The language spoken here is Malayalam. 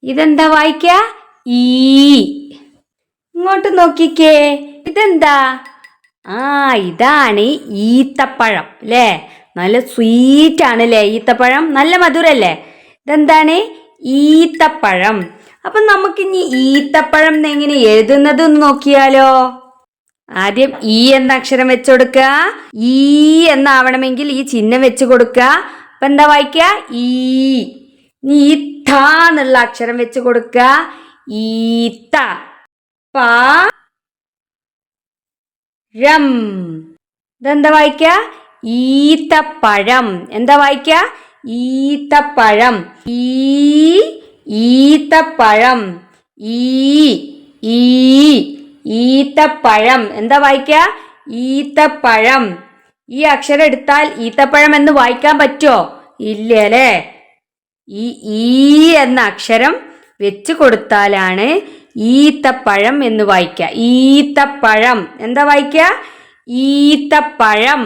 ഇതെന്താ വായിക്ക? ഈ. ഇങ്ങോട്ട് നോക്കിക്കേ, ഇതെന്താ? ഇതാണ് ഈത്തപ്പഴം അല്ലേ? നല്ല സ്വീറ്റ് ആണല്ലേ ഈത്തപ്പഴം, നല്ല മധുരല്ലേ? ഇതെന്താണ്? ഈത്തപ്പഴം. അപ്പൊ നമുക്കിനി ഈത്തപ്പഴം എങ്ങനെ എഴുതുന്നത് നോക്കിയാലോ? ആദ്യം ഈ എന്ന അക്ഷരം വെച്ച് കൊടുക്കുക. ഈ എന്നാവണമെങ്കിൽ ഈ ചിഹ്നം വെച്ച് കൊടുക്കുക. അപ്പൊ എന്താ വായിക്കുക? ഈ. നീ ത എന്നുള്ള അക്ഷരം വെച്ച് കൊടുക്കുക. ഈത്ത. പഴം. ഇതെന്താ വായിക്ക? ഈത്തപ്പഴം. എന്താ വായിക്ക? ഈത്തപ്പഴം. ഈത്തപ്പഴം. ഈത്തപ്പഴം. എന്താ വായിക്ക? ഈത്തപ്പഴം. ഈ അക്ഷരം എടുത്താൽ ഈത്തപ്പഴം എന്ന് വായിക്കാൻ പറ്റുമോ? ഇല്ല അല്ലേ? ഈ എന്ന അക്ഷരം വെച്ച് കൊടുത്താലാണ് ഈത്തപ്പഴം എന്ന് വായിക്കുക. ഈത്തപ്പഴം. എന്താ വായിക്കുക? ഈത്തപ്പഴം.